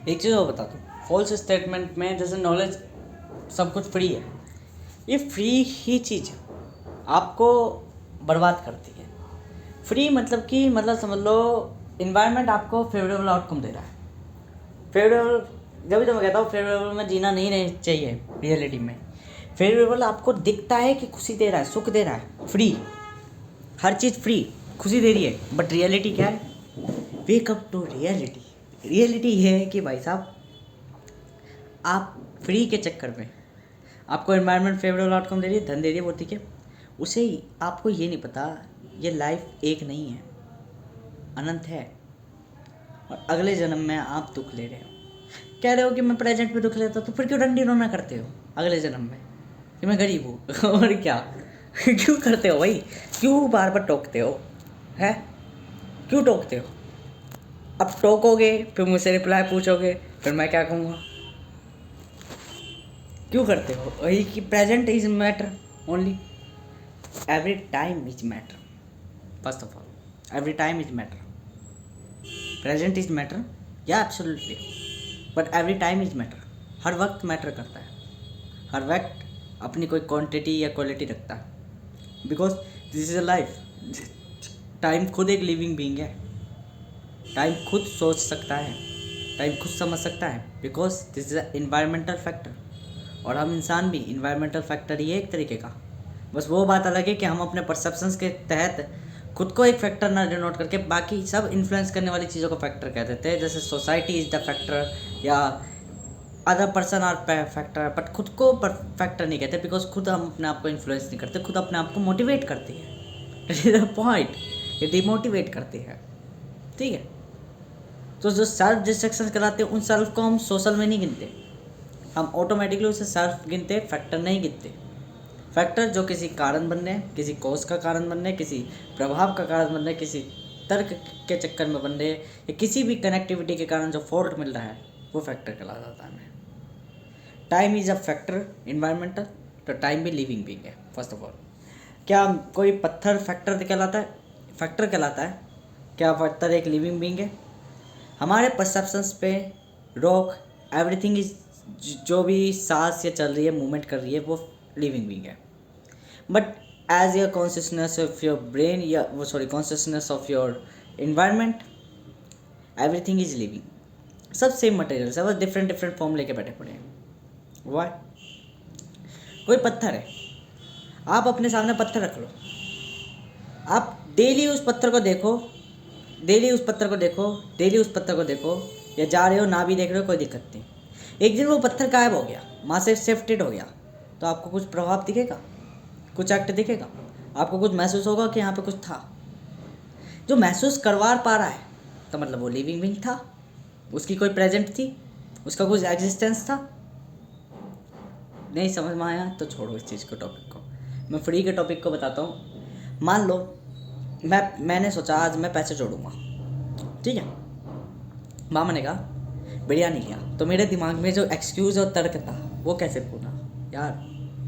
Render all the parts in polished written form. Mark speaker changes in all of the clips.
Speaker 1: एक चीज़ और बता दूँ, फॉल्स स्टेटमेंट में जैसे नॉलेज सब कुछ फ्री है, ये फ्री ही चीज़ आपको बर्बाद करती है। फ्री मतलब कि मतलब समझ लो इन्वायरमेंट आपको फेवरेबल आउटकम दे रहा है। फेवरेबल जब भी तो मैं कहता हूँ फेवरेबल में जीना नहीं चाहिए रियलिटी में। फेवरेबल आपको दिखता है कि खुशी दे रहा है, सुख दे रहा है, फ्री, हर चीज़ फ्री, खुशी दे रही है, बट रियलिटी क्या है? Wake up to reality. Reality ये है कि भाई साहब आप फ्री के चक्कर में आपको एनवायरनमेंट फेवरेबल आउटकम दे रही है, धन दे रही है, वो ठीक है, उसे ही आपको ये नहीं पता ये लाइफ एक नहीं है, अनंत है, और अगले जन्म में आप दुख ले रहे हो। कह रहे हो कि मैं प्रेजेंट में दुख लेता, तो फिर क्यों डंडी रोना करते हो अगले जन्म में कि मैं गरीब हूँ और क्या क्यों करते हो भाई? क्यों बार बार टोकते हो? है क्यों टोकते हो? अब टोकोगे फिर मुझसे रिप्लाई पूछोगे, फिर मैं क्या कहूँगा? क्यों करते हो? वही कि present is matter only, every time is matter. First of all every time is matter, present is matter, या absolutely, but every time is matter. हर वक्त मैटर करता है, हर वक्त अपनी कोई क्वांटिटी या क्वालिटी रखता है, because this is a life. Time खुद एक लिविंग बीइंग है, टाइम खुद सोच सकता है, टाइम खुद समझ सकता है, because this is a environmental factor. और हम इंसान भी इन्वायरमेंटल फैक्टर ही है एक तरीके का। बस वो बात अलग है कि हम अपने परसेप्शंस के तहत खुद को एक फैक्टर ना डिनोट करके बाकी सब इन्फ्लुएंस करने वाली चीज़ों को फैक्टर कह देते हैं, जैसे सोसाइटी इज़ द फैक्टर या other person are factor, but खुद को फैक्टर नहीं कहते, बिकॉज खुद हम अपने आप को इन्फ्लुएंस नहीं करते, खुद अपने आप को मोटिवेट करती है। दैट इज द पॉइंट, ये डिमोटिवेट करती है, ठीक है। तो जो सेल्फ डिस्ट्रक्शन कराते हैं उन सेल्फ को हम सोशल में नहीं गिनते, हम ऑटोमेटिकली उसे सेल्फ गिनते, फैक्टर नहीं गिनते। फैक्टर जो किसी कारण बन रहे हैं, किसी कॉज का कारण बन रहे हैं, किसी प्रभाव का कारण बन रहे हैं, किसी तर्क के चक्कर में बन रहे हैं, या किसी भी कनेक्टिविटी के कारण जो फॉल्ट मिल रहा है, वो फैक्टर कहलाता है। हमें time is a factor environmental, तो टाइम भी लिविंग बीइंग है। फर्स्ट ऑफ ऑल, क्या कोई पत्थर फैक्टर कहलाता है? फैक्टर कहलाता है? क्या पत्थर एक लिविंग बीइंग है? हमारे परसेप्शंस पे रॉक एवरीथिंग इज, जो भी सांस या चल रही है, मूवमेंट कर रही है, वो लिविंग बीइंग है। But as your consciousness of your brain, या वो sorry consciousness of your environment, everything is living. सब सेम मटेरियल, सब डिफरेंट डिफरेंट फॉर्म लेके बैठे पड़े हैं। वाई? कोई पत्थर है, आप अपने सामने पत्थर रख लो, आप डेली उस पत्थर को देखो, डेली उस पत्थर को देखो, डेली उस पत्थर को देखो, या जा रहे हो ना भी देख रहे हो, कोई दिक्कत नहीं। एक दिन वो पत्थर गायब हो गया, वहाँ से शिफ्टेड हो गया, तो आपको कुछ प्रभाव दिखेगा, कुछ एक्ट दिखेगा, आपको कुछ महसूस होगा कि यहाँ पे कुछ था। जो महसूस करवा पा रहा है तो मतलब वो लिविंग बीइंग था, उसकी कोई प्रेजेंट थी, उसका कुछ एग्जिस्टेंस था। नहीं समझ में आया तो छोड़ो इस चीज़ को, टॉपिक को। मैं फ्री के टॉपिक को बताता हूँ। मान लो मैंने सोचा आज मैं पैसे जोड़ूंगा, ठीक है। मामा ने कहा बिरयानी लिया, तो मेरे दिमाग में जो एक्सक्यूज़ और तर्क था वो कैसे पूरा, यार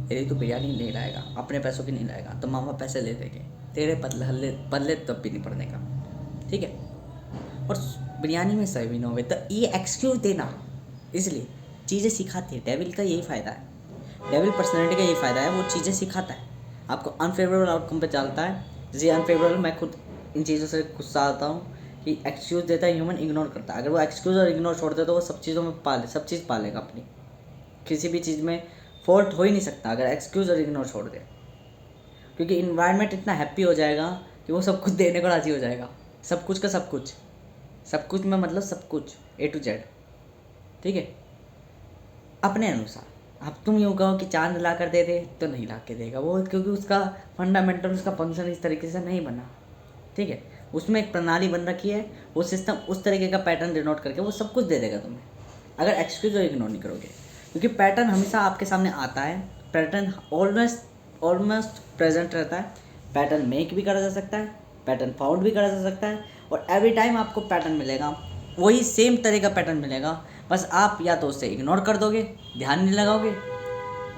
Speaker 1: यदि तो बिरयानी नहीं लाएगा, अपने पैसों की नहीं लाएगा, तो मामा पैसे ले देंगे, तेरे पल्ले तब भी नहीं पड़ने का, ठीक है। और बिरयानी में सही ना हो, तो ये एक्सक्यूज़ देना, इसलिए चीज़ें सिखाती है। डेविल का यही फ़ायदा है, डेविल पर्सनैलिटी का यही फ़ायदा है, वो चीज़ें सिखाता है, आपको अनफेवरेबल आउटकम पे डालता है। जैसे अनफेवरेबल, मैं खुद इन चीज़ों से गुस्सा आता हूँ कि एक्सक्यूज़ देता है ह्यूमन, इग्नोर करता है। अगर वो एक्सक्यूज़ और इग्नोर छोड़ दे तो वो सब चीज़ों में सब चीज़ पालेगा अपनी, किसी भी चीज़ में फॉल्ट हो ही नहीं सकता अगर एक्सक्यूज़ और इग्नोर छोड़ दे, क्योंकि इन्वायरमेंट इतना हैप्पी हो जाएगा कि वो सब कुछ देने को राज़ी हो जाएगा, सब कुछ का सब कुछ, सब कुछ में मतलब सब कुछ A to Z, ठीक है, अपने अनुसार। अब तुम यूँ कहो कि चांद ला कर दे दे तो नहीं ला के देगा वो, क्योंकि उसका फंडामेंटल, उसका फंक्शन इस तरीके से नहीं बना, ठीक है। उसमें एक प्रणाली बन रखी है, वो सिस्टम उस तरीके का पैटर्न डिनोट करके वो सब कुछ दे देगा तुम्हें, अगर एक्सक्यूज और इग्नोर नहीं करोगे। क्योंकि पैटर्न हमेशा आपके सामने आता है, पैटर्न ऑलमोस्ट प्रेजेंट रहता है, पैटर्न मेक भी करा जा सकता है, पैटर्न फाउंड भी करा जा सकता है, और एवरी टाइम आपको पैटर्न मिलेगा, वही सेम तरह का पैटर्न मिलेगा। बस आप या तो उसे इग्नोर कर दोगे, ध्यान नहीं लगाओगे,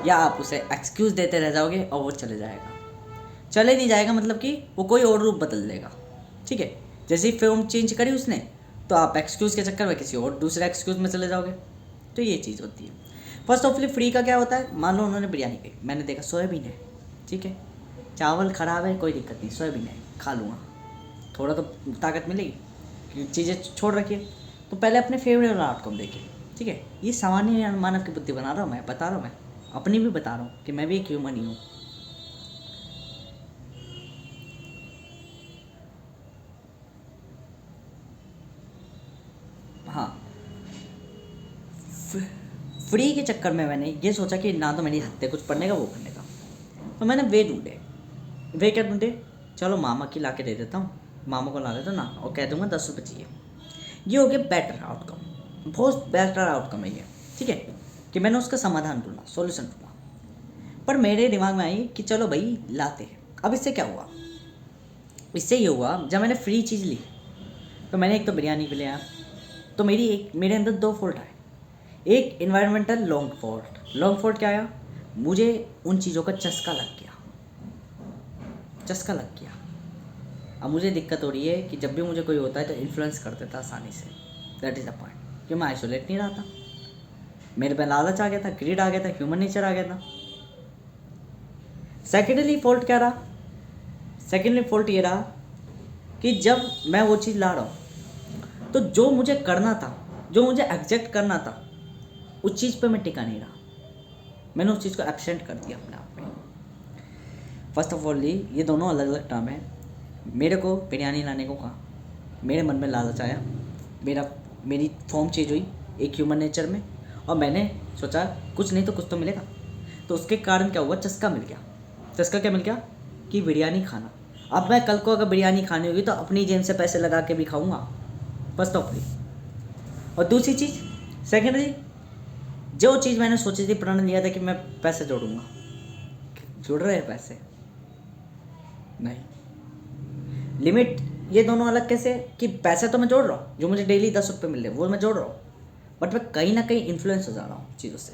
Speaker 1: या आप उसे एक्सक्यूज़ देते रह जाओगे और वो चले जाएगा। चले नहीं जाएगा मतलब कि वो कोई और रूप बदल देगा, ठीक है। जैसे ही फॉर्म चेंज करी उसने, तो आप एक्सक्यूज़ के चक्कर में किसी और दूसरे एक्सक्यूज़ में चले जाओगे। तो ये चीज़ होती है। फर्स्ट ऑफली फ्री का क्या होता है, मान लो उन्होंने बिरयानी कही, मैंने देखा सोयाबीन है, ठीक है, चावल ख़राब है, कोई दिक्कत नहीं, सोयाबीन है, खा लूँगा, थोड़ा तो ताकत मिलेगी क्योंकि चीज़ें छोड़ रखी है। तो पहले अपने फेवरेट वाला आउटकम देखिए, ठीक है। ये सामान्य मानव की बुद्धि बना रहा हूँ मैं, बता रहा हूँ मैं, अपनी भी बता रहा हूँ कि मैं भी एक ह्यूमन ही हूँ। हाँ, फ्री के चक्कर में मैंने ये सोचा कि ना तो मेरी हत्या कुछ पढ़ने का वो करने का, तो मैंने वे ढूंढे। वे क्या ढूंढे, चलो मामा की ला के दे देता हूँ, मामा को ला देता ना, और कह दूंगा 10 रुपये चाहिए। ये हो गया बेटर आउटकम, बहुत बेटर आउटकम है ये, ठीक है, कि मैंने उसका समाधान ढूंढा, सॉल्यूशन ढूंढा। पर मेरे दिमाग में आई कि चलो भाई लाते हैं। अब इससे क्या हुआ, इससे ये हुआ जब मैंने फ्री चीज़ ली तो मैंने एक तो बिरयानी भी लिया, तो मेरे अंदर 2 फॉल्ट आए। एक इन्वायरमेंटल लॉन्ग फॉल्ट क्या आया, मुझे उन चीज़ों का चस्का लग गया। अब मुझे दिक्कत हो रही है कि जब भी मुझे कोई होता है तो इन्फ्लुएंस कर देता आसानी से। दैट इज़ द पॉइंट कि मैं आइसोलेट नहीं रहा था, मेरे पे लालच आ गया था, ग्रीड आ गया था, ह्यूमन नेचर आ गया था। सेकेंडली फॉल्ट क्या रहा, सेकेंडली फॉल्ट ये रहा कि जब मैं वो चीज़ ला रहा हूँ तो जो मुझे करना था, जो मुझे एग्जैक्ट करना था, उस चीज़ पे मैं टिका नहीं रहा, मैंने उस चीज़ को एब्सेंट कर दिया अपने आप में। फर्स्ट ऑफ ऑल ये दोनों अलग अलग टर्म है। मेरे को बिरयानी लाने को कहा, मेरे मन में लालच आया, मेरी फॉर्म चेंज हुई एक ह्यूमन नेचर में, और मैंने सोचा कुछ नहीं तो कुछ तो मिलेगा। तो उसके कारण क्या हुआ, चस्का मिल गया। चस्का क्या मिल गया कि बिरयानी खाना। अब मैं कल को अगर बिरयानी खानी होगी तो अपनी जेब से पैसे लगा के भी खाऊंगा, फर्स्ट ऑफली। और दूसरी चीज़, सेकेंडली, जो चीज़ मैंने सोची थी, प्रण लिया था कि मैं पैसे जोड़ूंगा, जुड़ रहे हैं पैसे नहीं। लिमिट ये दोनों अलग कैसे कि पैसे तो मैं जोड़ रहा हूँ, जो मुझे डेली 10 रुपये मिल रहे हैं वो मैं जोड़ रहा हूँ, बट मैं कहीं ना कहीं इन्फ्लुएंस हो जा रहा हूँ चीज़ों से।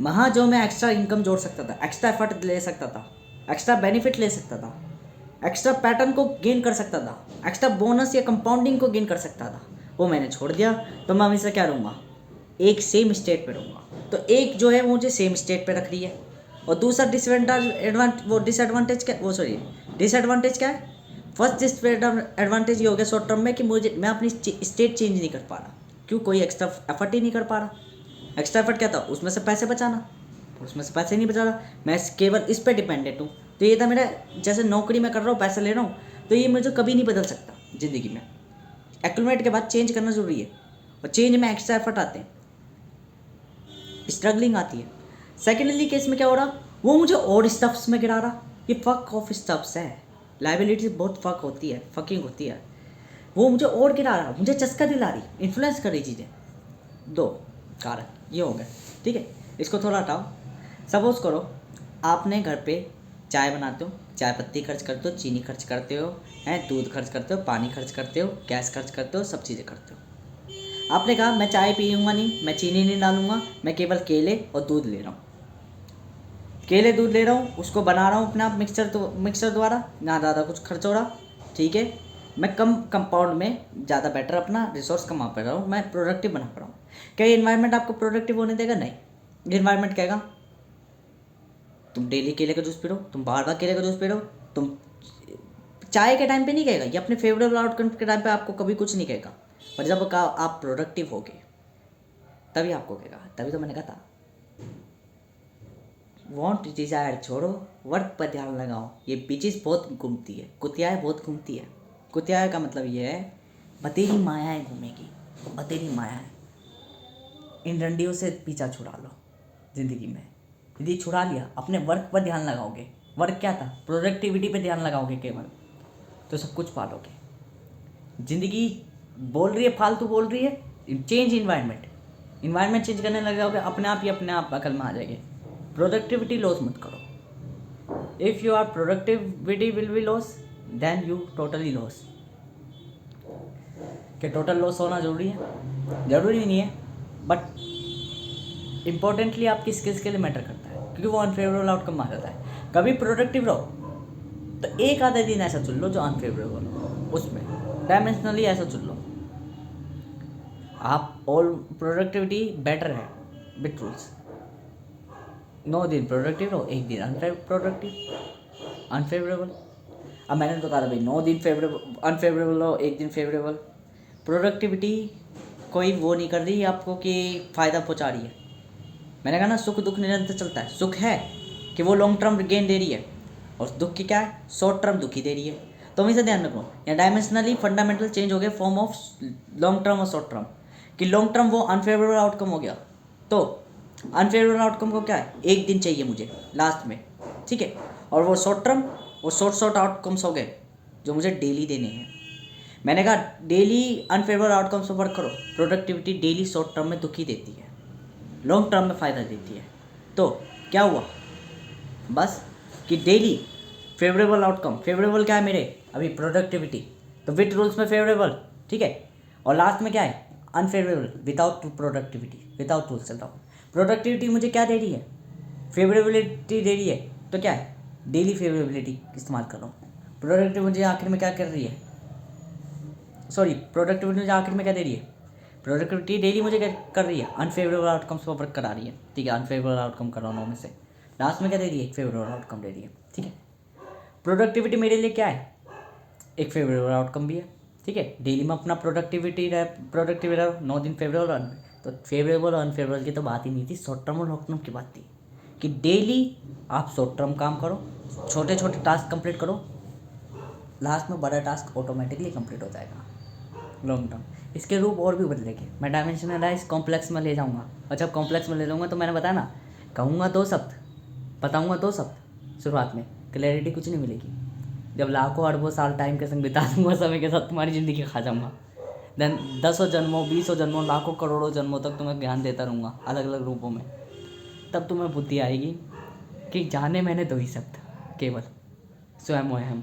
Speaker 1: वहाँ जो मैं एक्स्ट्रा इनकम जोड़ सकता था, एक्स्ट्रा एफर्ट ले सकता था, एक्स्ट्रा बेनिफिट ले सकता था, एक्स्ट्रा पैटर्न को गेन कर सकता था, एक्स्ट्रा बोनस या कंपाउंडिंग को गेन कर सकता था, वो मैंने छोड़ दिया। तो मैं हमेशा क्या रहूँगा, एक सेम स्टेट पे रहूँगा। तो एक जो है वो मुझे सेम स्टेट पे रख रही है, और दूसरा डिसएडवांटेज क्या है। फर्स्ट डिसएडवांटेज ये हो गया शॉर्ट टर्म में कि मैं अपनी स्टेट चेंज नहीं कर पा रहा। क्यों, कोई एक्स्ट्रा एफर्ट ही नहीं कर पा रहा। एक्स्ट्रा एफर्ट क्या था, उसमें से पैसे बचाना, उसमें से पैसे नहीं बचा रहा, मैं केवल इस पर डिपेंडेंट हूँ। तो ये था मेरा, जैसे नौकरी में कर रहा हूँ, पैसे ले रहा हूँ, तो ये मुझे कभी नहीं बदल सकता ज़िंदगी में। एक्यूमुलेट के बाद चेंज करना ज़रूरी है, और चेंज में एक्स्ट्रा एफर्ट आते हैं, स्ट्रगलिंग आती है। सेकेंडली केस में क्या हो रहा, वो मुझे और स्टफ्स में गिरा रहा। ये फक ऑफ स्टफ्स है, लाइबिलिटी बहुत फकिंग होती है। वो मुझे और गिरा रहा, मुझे चस्का दिला रही, इन्फ्लुएंस कर रही चीज़ें। 2 कारण ये हो गए, ठीक है। इसको थोड़ा हटाओ। सपोज करो आपने घर पे चाय बनाते हो, चाय पत्ती खर्च करते हो, चीनी खर्च करते हो, दूध खर्च करते हो, पानी खर्च करते हो, गैस खर्च करते हो, सब चीज़ें करते हो। आपने कहा मैं चाय पीऊँगा नहीं, मैं चीनी नहीं डालूँगा, मैं केवल केले और दूध ले रहा हूँ, केले दूध ले रहा हूँ, उसको बना रहा हूँ अपने आप मिक्सर द्वारा, ना ज़्यादा कुछ खर्च हो रहा, ठीक है। मैं कम कंपाउंड में ज़्यादा बेटर अपना रिसोर्स कमा पा रहा हूँ, मैं प्रोडक्टिव बना पा रहा हूँ। क्या ये इन्वायरमेंट आपको प्रोडक्टिव होने देगा? नहीं। इन्वायरमेंट कहेगा तुम डेली केले का जूस पी रहे हो, तुम बार बार केले का जूस पी रहे हो, तुम चाय के टाइम पे नहीं कहेगा, ये अपने फेवरेबल आउटकम के टाइम पे आपको कभी कुछ नहीं कहेगा। पर जब आप प्रोडक्टिव होगे तभी आपको कहेगा। तभी तो मैंने कहा था वॉन्ट डिजायर छोड़ो, वर्क पर ध्यान लगाओ। ये बीचेस बहुत घूमती है, कुतियाएँ बहुत घूमती है। कुतियाएँ का मतलब ये है बतेरी मायाएँ घूमेगी, बतेरी मायाएँ। इन डंडियों से पीछा छुड़ा लो ज़िंदगी में। यदि छुड़ा लिया, अपने वर्क पर ध्यान लगाओगे, वर्क क्या था, प्रोडक्टिविटी पे ध्यान लगाओगे केवल, तो सब कुछ पालोगे। ज़िंदगी बोल रही है, फालतू बोल रही है, चेंज इन्वायरमेंट चेंज करने लग जाओगे, अपने आप अकल में आ जाएंगे। प्रोडक्टिविटी लॉस मत करो। If your productivity will be loss, then you totally loss. क्या टोटल लॉस होना ज़रूरी है? ज़रूरी नहीं है, बट इम्पोर्टेंटली आपकी स्किल्स के लिए मैटर करता है, क्योंकि वो अनफेवरेबल आउटकम आ जाता है। कभी प्रोडक्टिव रहो तो एक आधा दिन ऐसा चुन लो जो अनफेवरेबल हो, उसमें डायमेंशनली ऐसा चुन लो। आप ऑल प्रोडक्टिविटी बेटर है विथ रूल्स। 9 दिन प्रोडक्टिव रहो, 1 दिन अनफेवरेबल। अब मैंने तो कहा था भाई 9 दिन अनफेवरेबल रहो, 1 दिन फेवरेबल। प्रोडक्टिविटी कोई वो नहीं कर रही आपको कि फ़ायदा पहुंचा रही है। मैंने कहा ना सुख दुख निरंतर चलता है। सुख है कि वो लॉन्ग टर्म गेन दे रही है, और दुख की क्या है, शॉर्ट टर्म दुख ही दे रही है। तो हमेशा ध्यान रखो, या डायमेंशनली फंडामेंटल चेंज हो गया फॉर्म ऑफ लॉन्ग टर्म और शॉर्ट टर्म। कि लॉन्ग टर्म वो अनफेवरेबल आउटकम हो गया, तो अनफेवरेबल आउटकम को क्या है, 1 दिन चाहिए मुझे लास्ट में, ठीक है। और वो शॉर्ट टर्म, वो शॉर्ट आउटकम्स हो गए जो मुझे डेली देने हैं। मैंने कहा डेली अनफेवरेबल आउटकम्स पर वर्क करो। प्रोडक्टिविटी डेली शॉर्ट टर्म में दुख ही देती है, लॉन्ग टर्म में फ़ायदा देती है। तो क्या हुआ, बस कि डेली फेवरेबल आउटकम, फेवरेबल क्या है मेरे अभी, प्रोडक्टिविटी, तो विथ रूल्स में फेवरेबल, ठीक है। और लास्ट में क्या है, unfavourable without productivity, without rules चल रहा हूँ। प्रोडक्टिविटी मुझे क्या दे रही है, फेवरेबिलिटी दे रही है, तो क्या है, डेली फेवरेबिलिटी इस्तेमाल कर रहा हूँ। प्रोडक्टिविटी मुझे आखिर में क्या कर रही है, प्रोडक्टिविटी मुझे आखिर में क्या दे रही है, प्रोडक्टिविटी डेली मुझे क्या कर रही है, अनफेवरेबल आउटकम्स पर वर्क करा रही है, ठीक है। अनफेवरेबल आउटकम कर रहा हूँ 9 में से, लास्ट में क्या दे रही है, एक फेवरेबल आउटकम दे रही है, ठीक है। प्रोडक्टिविटी मेरे लिए क्या है, एक फेवरेबल आउटकम भी है, ठीक है। डेली में अपना प्रोडक्टिव रहो, 9 दिन फेवरेबल, तो फेवरेबल और अनफेवरेबल की तो बात ही नहीं थी, शॉर्ट टर्म और लॉन्ग टर्म की बात थी। कि डेली आप शॉर्ट टर्म काम करो, छोटे छोटे टास्क कंप्लीट करो, लास्ट में बड़ा टास्क ऑटोमेटिकली कंप्लीट हो जाएगा लॉन्ग टर्म। इसके रूप और भी बदलेंगे, मैं डायमेंशनलाइज कॉम्प्लेक्स में ले जाऊँगा, और जब कॉम्प्लेक्स में ले जाऊँगा तो मैंने बताया ना, कहूँगा 2 शब्द, बताऊँगा 2 शब्द शुरुआत में, क्लैरिटी कुछ नहीं मिलेगी। जब लाखों अरबों साल टाइम के संग बिता दूंगा, समय के साथ तुम्हारी ज़िंदगी खा जाऊँगा, देन 10 जन्मों, 20 जन्मों, लाखों करोड़ों जन्मों तक तुम्हें ज्ञान देता रहूँगा अलग अलग रूपों में। तब तुम्हें बुद्धि आएगी कि जाने मैंने 2 ही शब्द केवल, स्वयं और हम।